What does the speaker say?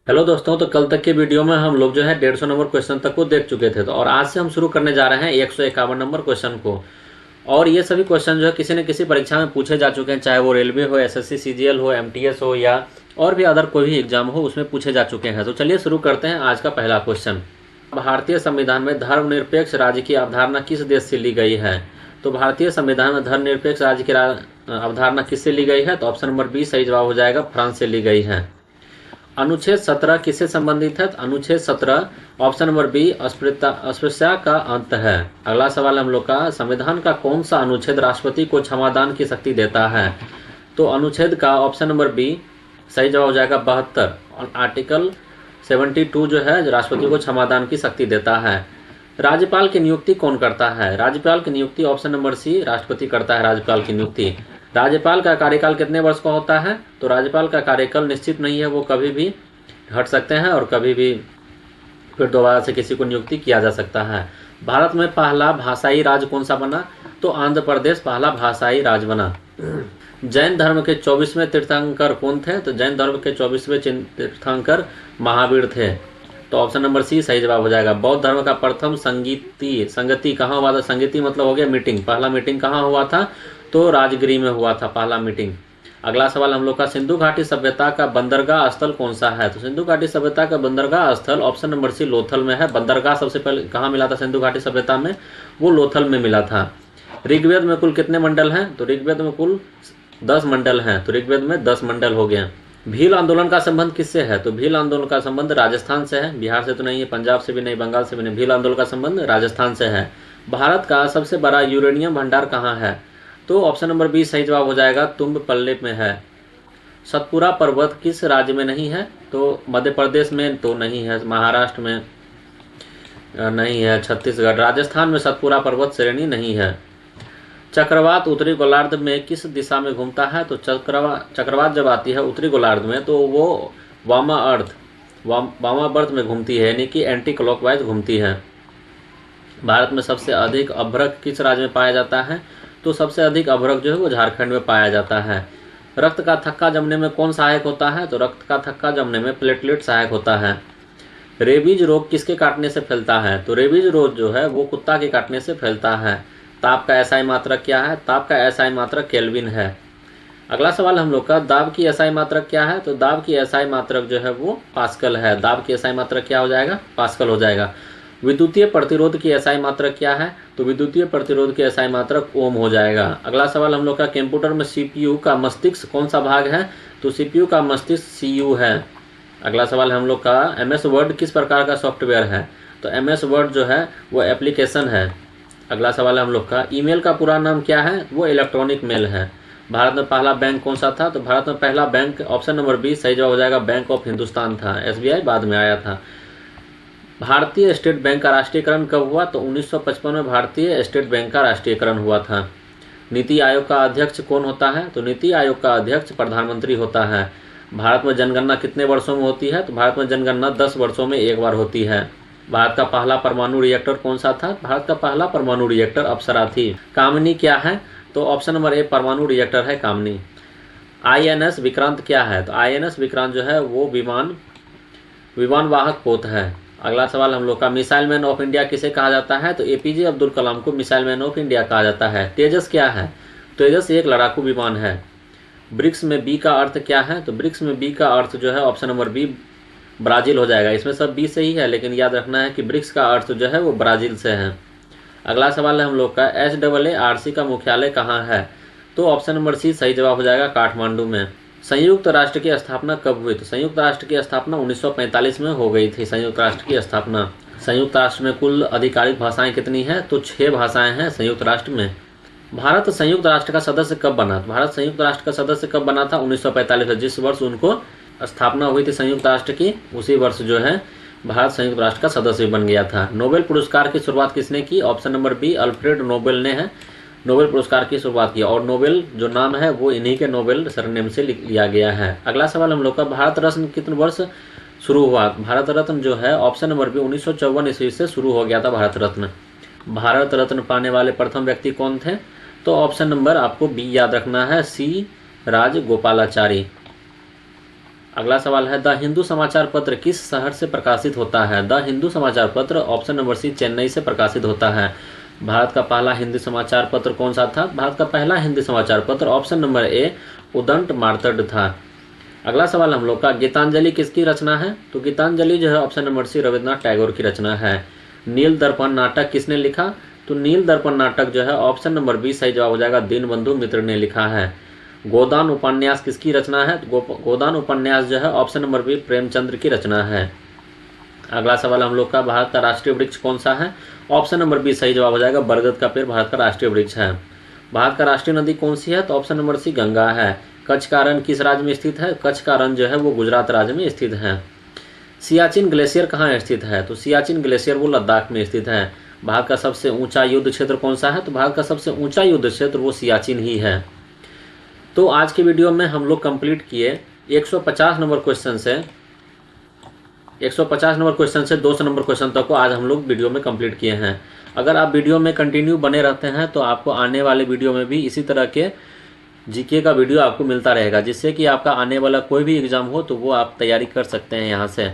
Hello दोस्तों, तो कल तक के वीडियो में हम लोग जो है 150 नंबर क्वेश्चन तक को देख चुके थे। तो और आज से हम शुरू करने जा रहे हैं 151 नंबर क्वेश्चन को। और ये सभी क्वेश्चन जो है किसी न किसी परीक्षा में पूछे जा चुके हैं, चाहे वो रेलवे हो, एसएससी सीजीएल हो, एमटीएस हो या और भी अदर कोई भी एग्जाम हो, उसमें पूछे जा चुके हैं। तो चलिए शुरू करते हैं आज का पहला क्वेश्चन। भारतीय संविधान में धर्मनिरपेक्ष राज्य की अवधारणा किस देश से ली गई है? तो भारतीय संविधान में धर्मनिरपेक्ष राज्य की अवधारणा किससे ली गई है? तो ऑप्शन नंबर बी सही जवाब हो जाएगा, फ्रांस से ली गई है। अनुच्छेद 17 किससे संबंधित है? अनुच्छेद 17 ऑप्शन नंबर बी अस्पृश्यता का अंत है। अगला सवाल हम लोग का, संविधान का कौन सा अनुच्छेद राष्ट्रपति को क्षमादान की शक्ति देता है? तो अनुच्छेद का ऑप्शन नंबर बी सही जवाब हो जाएगा 72। आर्टिकल 72 जो है राष्ट्रपति को क्षमादान की शक्ति देता है। राज्यपाल की नियुक्ति कौन करता है? राज्यपाल की नियुक्ति ऑप्शन नंबर सी राष्ट्रपति करता है राज्यपाल की नियुक्ति। राज्यपाल का कार्यकाल कितने वर्ष का होता है? तो राज्यपाल का कार्यकाल निश्चित नहीं है, वो कभी भी हट सकते हैं और कभी भी फिर दोबारा से किसी को नियुक्ति किया जा सकता है। भारत में पहला भाषाई राज्य कौन सा बना? तो आंध्र प्रदेश पहला भाषाई राज्य बना। जैन धर्म के 24वें तीर्थंकर कौन थे? तो जैन धर्म के 24वें तीर्थंकर महावीर थे। तो ऑप्शन नंबर सी सही जवाब हो जाएगा। बौद्ध धर्म का प्रथम संगति कहाँ हुआ था? संगति मतलब हो गया मीटिंग। पहला मीटिंग कहाँ हुआ था? तो राजगिरी में हुआ था पहला मीटिंग। अगला सवाल हम लोग का, सिंधु घाटी सभ्यता का बंदरगाह स्थल कौन सा है? तो सिंधु घाटी सभ्यता का बंदरगाह स्थल ऑप्शन नंबर सी लोथल में है। बंदरगाह सबसे पहले कहाँ मिला था सिंधु घाटी सभ्यता में? वो लोथल में मिला था। ऋग्वेद में कुल कितने मंडल हैं? तो ऋग्वेद में कुल 10 मंडल हैं। तो ऋग्वेद में 10 मंडल हो गए। भील आंदोलन का संबंध किससे है? तो भील आंदोलन का संबंध राजस्थान से है, बिहार से तो नहीं है, पंजाब से भी नहीं, बंगाल से भी नहीं। भील आंदोलन का संबंध राजस्थान से है। भारत का सबसे बड़ा यूरेनियम भंडार कहाँ है? तो ऑप्शन नंबर बी सही जवाब हो जाएगा, तुम्बपल्ले में है। सतपुरा पर्वत किस राज्य में नहीं है? तो मध्य प्रदेश में तो नहीं है, महाराष्ट्र में नहीं है, छत्तीसगढ़, राजस्थान में सतपुरा पर्वत श्रेणी नहीं है। चक्रवात उत्तरी गोलार्ध में किस दिशा में घूमता है? तो चक्रवात जब आती है उत्तरी गोलार्ध में तो वो वामावर्त में घूमती है, यानी कि एंटी क्लॉकवाइज घूमती है। भारत में सबसे अधिक अभ्रक किस राज्य में पाया जाता है? तो सबसे अधिक अभ्रक जो है वो झारखंड में पाया जाता है। रक्त का थक्का जमने में कौन सहायक होता है? तो रक्त का थक्का जमने में प्लेटलेट सहायक होता है। रेबीज रोग किसके काटने से फैलता है? तो रेबीज रोग जो है वो कुत्ता के काटने से फैलता है। ताप का एसआई मात्रक क्या है? ताप का एसआई मात्रक केल्विन है। अगला सवाल हम लोग का, दाब की एसआई मात्रक क्या है? तो दाब की एसआई मात्रक जो है वो पास्कल है। दाब की एसआई मात्रक क्या हो जाएगा? पास्कल हो जाएगा। विद्युतीय प्रतिरोध की एसआई मात्रक क्या है? तो विद्युतीय प्रतिरोध की एसआई मात्रक ओम हो जाएगा। अगला सवाल हम लोग का, कंप्यूटर में सीपीयू का मस्तिष्क कौन सा भाग है? तो सीपीयू का मस्तिष्क सीयू है। अगला सवाल हम लोग का, एमएस वर्ड किस प्रकार का सॉफ्टवेयर है? तो एमएस वर्ड जो है वो एप्लीकेशन है। अगला सवाल हम लोग का, ईमेल का पूरा नाम क्या है? वो इलेक्ट्रॉनिक मेल है। भारत में पहला बैंक कौन सा था? तो भारत में पहला बैंक ऑप्शन नंबर बी सही जवाब हो जाएगा, बैंक ऑफ हिंदुस्तान था। एसबीआई बाद में आया था। भारतीय स्टेट बैंक का राष्ट्रीयकरण कब हुआ? तो 1955 में भारतीय स्टेट बैंक का राष्ट्रीयकरण हुआ था। नीति आयोग का अध्यक्ष कौन होता है? तो नीति आयोग का अध्यक्ष प्रधानमंत्री होता है। भारत में जनगणना कितने वर्षों में होती है? तो भारत में जनगणना 10 वर्षों में एक बार होती है। भारत का पहला परमाणु रिएक्टर कौन सा था? भारत का पहला परमाणु रिएक्टर अप्सरा थी। कामिनी क्या है? तो ऑप्शन नंबर ए परमाणु रिएक्टर है कामिनी। आईएनएस विक्रांत क्या है? तो आईएनएस विक्रांत जो है वो विमान वाहक पोत है। अगला सवाल हम लोग का, मिसाइल मैन ऑफ इंडिया किसे कहा जाता है? तो एपीजे अब्दुल कलाम को मिसाइल मैन ऑफ इंडिया कहा जाता है। तेजस क्या है? तेजस एक लड़ाकू विमान है। ब्रिक्स में बी का अर्थ क्या है? तो ब्रिक्स में बी का अर्थ जो है ऑप्शन नंबर बी ब्राजील हो जाएगा। इसमें सब बी सही है, लेकिन याद रखना है कि ब्रिक्स का अर्थ जो है वो ब्राजील से है। अगला सवाल है हम लोग का, SAARC का मुख्यालय कहाँ है? तो ऑप्शन नंबर सी सही जवाब हो जाएगा, काठमांडू में। संयुक्त राष्ट्र की स्थापना कब हुई? तो संयुक्त राष्ट्र की स्थापना 1945 में हो गई थी। संयुक्त राष्ट्र की स्थापना। संयुक्त राष्ट्र में कुल आधिकारिक भाषाएं कितनी हैं? तो 6 भाषाएं हैं संयुक्त राष्ट्र में। भारत संयुक्त राष्ट्र का सदस्य कब बना? भारत संयुक्त राष्ट्र का सदस्य कब बना था? 1945 में। जिस वर्ष उनको स्थापना हुई थी संयुक्त राष्ट्र की, उसी वर्ष जो है भारत संयुक्त राष्ट्र का सदस्य बन गया था। नोबेल पुरस्कार की शुरुआत किसने की? Option number B Alfred Nobel ने है नोबेल पुरस्कार की शुरुआत की। और नोबेल जो नाम है वो इन्हीं के नोबेल सरनेम से लिया गया है। अगला सवाल हम लोग का, भारत रत्न कितने वर्ष शुरू हुआ? भारत रत्न जो है ऑप्शन नंबर बी 1954 ईस्वी से शुरू हो गया था भारत रत्न। भारत रत्न पाने वाले प्रथम व्यक्ति कौन थे? तो ऑप्शन नंबर आपको बी याद रखना है, सी राजगोपालाचारी। अगला सवाल है, द हिंदू समाचार पत्र किस शहर से प्रकाशित होता है? द हिंदू समाचार पत्र ऑप्शन नंबर सी चेन्नई से प्रकाशित होता है। भारत का पहला हिंदी समाचार पत्र कौन सा था? भारत का पहला हिंदी समाचार पत्र option number A Udant Martand था। अगला सवाल हम लोग का, गीतांजलि किसकी रचना है? तो गीतांजलि जो है option number C Rabindranath Tagore की रचना है। नील दर्पण नाटक किसने लिखा? तो नील दर्पण नाटक जो है ऑप्शन नंबर बी सही जवाब हो जाएगा, दीनबंधु मित्र ने लिखा है। गोदान उपन्यास किसकी रचना है? गोदान उपन्यास जो है ऑप्शन नंबर बी प्रेमचंद्र की रचना है। अगला सवाल हम लोग का, भारत का राष्ट्रीय वृक्ष कौन सा है? ऑप्शन नंबर बी सही जवाब हो जाएगा, बरगद का पेड़ भारत का राष्ट्रीय वृक्ष है। भारत का राष्ट्रीय नदी कौन सी है? तो ऑप्शन नंबर सी गंगा है। कच्छ का रण किस राज्य में स्थित है? कच्छ का रण जो है वो गुजरात राज्य में स्थित है। सियाचिन ग्लेशियर कहाँ स्थित है? तो सियाचिन ग्लेशियर वो लद्दाख में स्थित है। भारत का सबसे ऊंचा युद्ध क्षेत्र कौन सा है? तो भारत का सबसे ऊंचा युद्ध क्षेत्र वो सियाचिन ही है। तो आज के वीडियो में हम लोग कंप्लीट किए 150 नंबर क्वेश्चन से 200 नंबर क्वेश्चन तक को आज हम लोग वीडियो में कंप्लीट किए हैं। अगर आप वीडियो में कंटिन्यू बने रहते हैं तो आपको आने वाले वीडियो में भी इसी तरह के जीके का वीडियो आपको मिलता रहेगा, जिससे कि आपका आने वाला कोई भी एग्ज़ाम हो तो वो आप तैयारी कर सकते हैं यहाँ से।